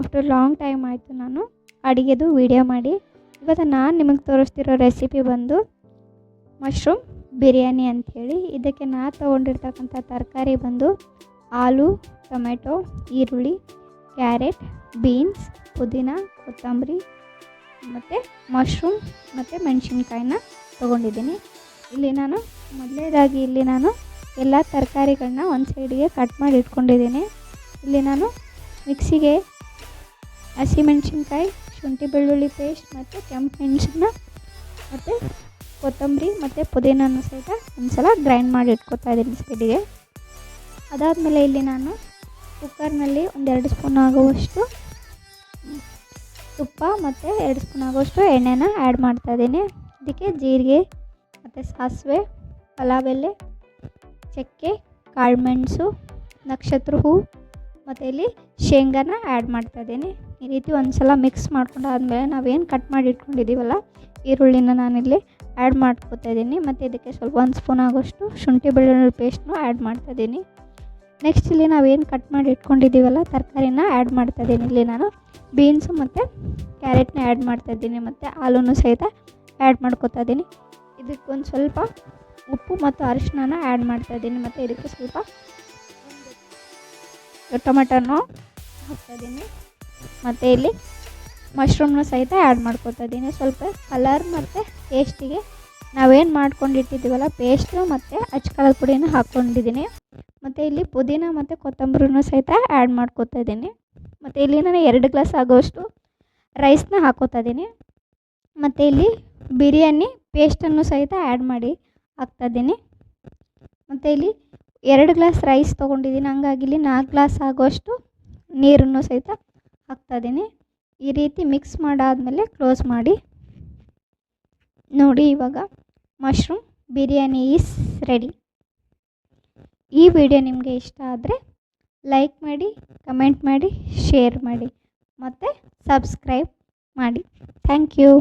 After long time ಆಯಿತು ನಾನು ಅಡುಗೆದು video ಮಾಡಿ. ಇವತ್ತು ನಾನು ನಿಮಗೆ ತೋರಿಸ್ತಿರೋ ರೆಸಿಪಿ ಬಂದು ಮಶ್ರೂಮ್ ಬಿರಿಯಾನಿ ಅಂಥೇಳಿ. ಇದಕ್ಕೆ ನಾನು ತೊಗೊಂಡಿರ್ತಕ್ಕಂಥ ತರಕಾರಿ ಬಂದು ಆಲೂ, ಟೊಮೆಟೊ, ಈರುಳ್ಳಿ, ಕ್ಯಾರೆಟ್, ಬೀನ್ಸ್, ಪುದೀನ, ಕೊತ್ತಂಬರಿ ಮತ್ತು ಮಶ್ರೂಮ್ ಮತ್ತು ಮೆಣಸಿನ್ಕಾಯಿನ ತೊಗೊಂಡಿದ್ದೀನಿ. ಇಲ್ಲಿ ನಾನು ಎಲ್ಲ ತರಕಾರಿಗಳನ್ನ ಒಂದು ಸೈಡಿಗೆ ಕಟ್ ಮಾಡಿ ಇಟ್ಕೊಂಡಿದ್ದೀನಿ. ಇಲ್ಲಿ ನಾನು ಮಿಕ್ಸಿಗೆ ಹಸಿಮೆಣಸಿನ್ಕಾಯಿ, ಶುಂಠಿ ಬೆಳ್ಳುಳ್ಳಿ ಪೇಸ್ಟ್ ಮತ್ತು ಕೆಂಪು ಮೆಣಸನ್ನ ಮತ್ತು ಕೊತ್ತಂಬರಿ ಮತ್ತು ಪುದೀನನ್ನು ಸಹಿತ ಒಂದು ಸಲ ಗ್ರೈಂಡ್ ಮಾಡಿ ಇಟ್ಕೊತಾ ಇದ್ದೀನಿ ಸೈಡಿಗೆ. ಅದಾದಮೇಲೆ ಇಲ್ಲಿ ನಾನು ಕುಕ್ಕರ್ನಲ್ಲಿ 1-2 ಸ್ಪೂನ್ ಆಗುವಷ್ಟು ತುಪ್ಪ ಮತ್ತು 2 ಸ್ಪೂನ್ ಆಗುವಷ್ಟು ಎಣ್ಣೆನ ಆ್ಯಡ್ ಮಾಡ್ತಾಯಿದ್ದೀನಿ. ಇದಕ್ಕೆ ಜೀರಿಗೆ ಮತ್ತು ಸಾಸಿವೆ, ಪಲಾವ್ ಎಲೆ, ಚಕ್ಕೆ, ಕಾಳುಮೆಣಸು, ನಕ್ಷತ್ರ ಹೂವು ಮತ್ತು ಇಲ್ಲಿ ಶೇಂಗಾನ ಆ್ಯಡ್ ಮಾಡ್ತಾಯಿದ್ದೀನಿ. ಈ ರೀತಿ ಒಂದು ಸಲ ಮಿಕ್ಸ್ ಮಾಡ್ಕೊಂಡಾದ್ಮೇಲೆ ನಾವೇನು ಕಟ್ ಮಾಡಿ ಇಟ್ಕೊಂಡಿದ್ದೀವಲ್ಲ ಈರುಳ್ಳಿನ ನಾನಿಲ್ಲಿ ಆ್ಯಡ್ ಮಾಡ್ಕೊತಾಯಿದ್ದೀನಿ. ಮತ್ತು ಇದಕ್ಕೆ ಸ್ವಲ್ಪ 1 ಸ್ಪೂನ್ ಆಗೋಷ್ಟು ಶುಂಠಿ ಬೆಳ್ಳುಳ್ಳಿ ಪೇಸ್ಟ್ನು ಆ್ಯಡ್ ಮಾಡ್ತಾಯಿದ್ದೀನಿ. ನೆಕ್ಸ್ಟ್ ಇಲ್ಲಿ ನಾವೇನು ಕಟ್ ಮಾಡಿ ಇಟ್ಕೊಂಡಿದ್ದೀವಲ್ಲ ತರಕಾರಿನ ಆ್ಯಡ್ ಮಾಡ್ತಾಯಿದ್ದೀನಿ. ಇಲ್ಲಿ ನಾನು ಬೀನ್ಸು ಮತ್ತು ಕ್ಯಾರೆಟ್ನ ಆ್ಯಡ್ ಮಾಡ್ತಾಯಿದ್ದೀನಿ ಮತ್ತು ಆಲೂನು ಸಹಿತ ಆ್ಯಡ್ ಮಾಡ್ಕೊತಾಯಿದ್ದೀನಿ. ಇದಕ್ಕೊಂದು ಸ್ವಲ್ಪ ಉಪ್ಪು ಮತ್ತು ಅರಿಶಿನ ಆ್ಯಡ್ ಮಾಡ್ತಾಯಿದ್ದೀನಿ ಮತ್ತು ಇದಕ್ಕೆ ಸ್ವಲ್ಪ ಟೊಮೆಟೊನೂ ಹಾಕ್ತಾಯಿದ್ದೀನಿ ಮತ್ತು ಇಲ್ಲಿ ಮಶ್ರೂಮ್ನ ಸಹಿತ ಆ್ಯಡ್ ಮಾಡ್ಕೊತಾಯಿದ್ದೀನಿ. ಸ್ವಲ್ಪ ಕಲರ್ ಮತ್ತು ಟೇಸ್ಟಿಗೆ ನಾವೇನು ಮಾಡ್ಕೊಂಡಿಟ್ಟಿದ್ದೀವಲ್ಲ ಪೇಸ್ಟು ಮತ್ತು ಅಚ್ಕಾರದ ಪುಡಿನ ಹಾಕ್ಕೊಂಡಿದ್ದೀನಿ. ಮತ್ತು ಇಲ್ಲಿ ಪುದೀನ ಮತ್ತು ಕೊತ್ತಂಬರಿನೂ ಸಹಿತ ಆ್ಯಡ್ ಮಾಡ್ಕೊತಾಯಿದ್ದೀನಿ. ಮತ್ತು ಇಲ್ಲಿ ನಾನು 2 ಗ್ಲಾಸ್ ಆಗೋಷ್ಟು ರೈಸ್ನ ಹಾಕ್ಕೊತಾಯಿದ್ದೀನಿ. ಮತ್ತು ಇಲ್ಲಿ ಬಿರಿಯಾನಿ ಪೇಸ್ಟನ್ನು ಸಹಿತ ಆ್ಯಡ್ ಮಾಡಿ ಹಾಕ್ತಾಯಿದ್ದೀನಿ. ಮತ್ತು ಇಲ್ಲಿ 2 ಗ್ಲಾಸ್ ರೈಸ್ ತೊಗೊಂಡಿದ್ದೀನಿ, ಹಂಗಾಗಿ ಇಲ್ಲಿ 4 ಗ್ಲಾಸ್ ಆಗೋಷ್ಟು ನೀರನ್ನು ಸಹಿತ ಹಾಕ್ತಾಯಿದ್ದೀನಿ. ಈ ರೀತಿ ಮಿಕ್ಸ್ ಮಾಡಾದಮೇಲೆ ಕ್ಲೋಸ್ ಮಾಡಿ ನೋಡಿ. ಇವಾಗ ಮಶ್ರೂಮ್ ಬಿರಿಯಾನಿ ಈಸ್ ರೆಡಿ. ಈ ವಿಡಿಯೋ ನಿಮಗೆ ಇಷ್ಟ ಆದರೆ ಲೈಕ್ ಮಾಡಿ, ಕಮೆಂಟ್ ಮಾಡಿ, ಶೇರ್ ಮಾಡಿ ಮತ್ತು ಸಬ್ಸ್ಕ್ರೈಬ್ ಮಾಡಿ. Thank you.